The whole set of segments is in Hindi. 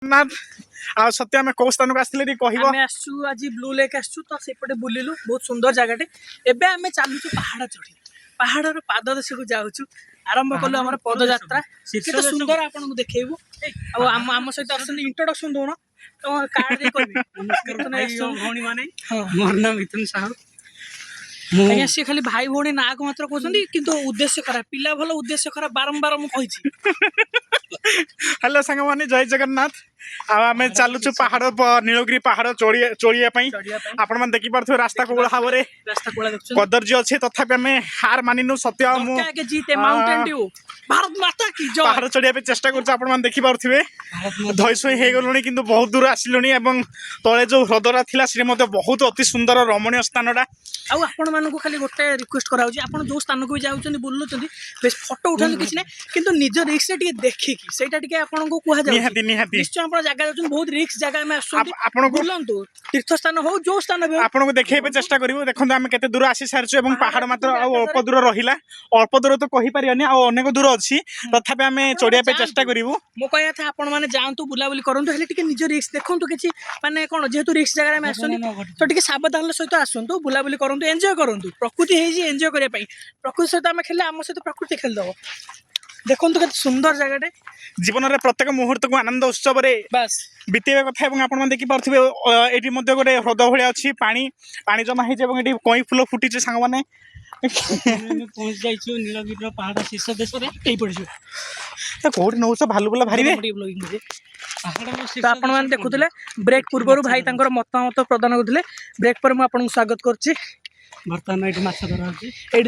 जगन्नाथ आ सत्य आम कौ स्थान को आसले आसु आज ब्लू लेक आसु तो सेपटे बुलिलु बहुत सुंदर जगह एबे आमे चालुचु पहाड़ चढ़ी पहाड़ पाद देश को जाऊँ आरंभ कलु आम पदयात्रा केते सुंदर आपन को देखेबु आम सहित आसन इंट्रोडक्शन दोन तो कार्ड दे कहबी भौणी माने मोर नाम मिथुन साहू आज्ञा सी खाली भाई भौणी ना को मात्र कहते किंतु उद्देश्य खराब पिला भल उद्देश्य खराब बारंबार मुझे हेलो सांग माने जय जगन्नाथ आम चलुचु पहाड़ नीलगिरी पहाड़ चढ़िया आपण मैंने देखी पार्थे रास्ता कोला भाव में कदर्य अच्छे तथापि आम हार मानिनु सत्य भारत माता की जय पहाड़ चढ़िया चेष्टा कर देखी पारे धईसई हो गलुणी कि बहुत दूर आसिलुणी तले जो ह्रदरा थिला से बहुत अति सुंदर रमणीय स्थानटा आपण मानक खाली गोटे रिक्वेस्ट कराऊँ आप जो स्थान को भी जाऊँ बुलूँ बेस फटो उठाते किसी ना कि निज रिक्स देखिकी से आपको कहुए निश्चय आप जगह जाऊँ बहुत रिक्स जगह में आसुँ बुलतु तीर्थ स्थान हो जो स्थान भी आपको देखेबे चेष्टा करूँ देखो आम केते दूर आसी सारी पहाड़ मात्र अल्प दूर रहा अल्प दूर तो कहीपर अनेक दूर अच्छी तथापि आम चढ़िया चेष्टा करूँ मो कह था आपण मैंने जातु बुलाबुली करूँ निज रिक्स देखूँ कि मानने कौन जेहेतु रिक्स जगह में आसुनी तो टी सावधान सहित आसतु बुलाबुली करूँ एंजॉय करूँ प्रकृति है एंजॉय करने प्रकृति सहित आम खेल आम सहित प्रकृति खेलदेव देखो के सुंदर जगह जीवन में प्रत्येक मुहूर्त को आनंद उत्सव बस बीतेवा कथा आप देखी पारे ये गोटे ह्रद भाया अच्छी पानी जमा हो कई फूल फुटी सांग मैंने पहुंच जाइछु नीलगिरी पहाड़ शीर्ष देश में कौट नौ भालुबुला भारी तो आपण मैंने देखुले ब्रेक पूर्व भाई मतामत प्रदान करते ब्रेक पर मुझे स्वागत करुच्ची बर्तमान ये माछ धरा ये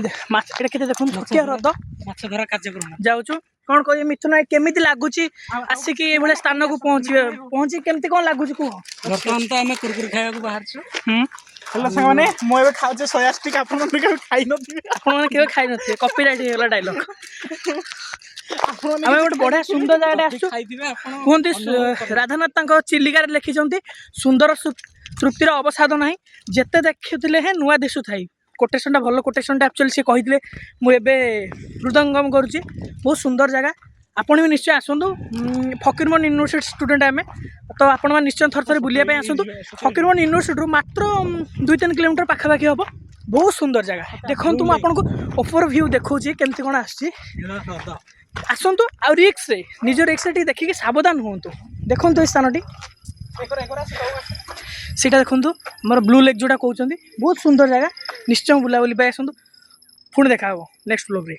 देखो छोटिया ह्रद माछ धरा कार्यक्रम जाऊँ कौन कह मिथुन केमी लगुच आसिक ये स्थान को पहुँची केमती कौन लगुच कह बर्तमान तो आम कुरकुरी खाया बाहर हेलो सांगने मुझे खाऊे 180 टी आप खाई ना खाई नी कॉपीराइट होगा डायलॉग आम गोटे बढ़िया सुंदर जगह कहते राधानाथ चिलिकार लिखिं सुंदर तृप्तिर अवसाद ना जिते देखुले हैं नुआ दिशु थाई कोटेशन भल कोटेशन एक्चुअली सी कही मुझे हृदयंगम करुच्ची बहुत सुंदर जगह आपण भी निश्चय आसतु फकीरमोहन यूनिवर्सिटी स्टूडेंट आम तो आपण निश्चय थर थर बुलाया आसतु फकीरमोहन यूनिवर्सिटी मात्र 2-3 किलोमीटर पाखापाखि हम बहुत सुंदर जगह देखो मुझे आपको ओवर व्यू देखा केमती कौन आसतु आ रिक्स निज रिक्स देखिए सावधान हूँ देखो ये स्थान सीटा देखो मोर ब्लू लेक जोटा कहते बहुत सुंदर जगह निश्चय बुलाबुली आसतु पुणी देखा नेक्स्ट ब्लॉग रे।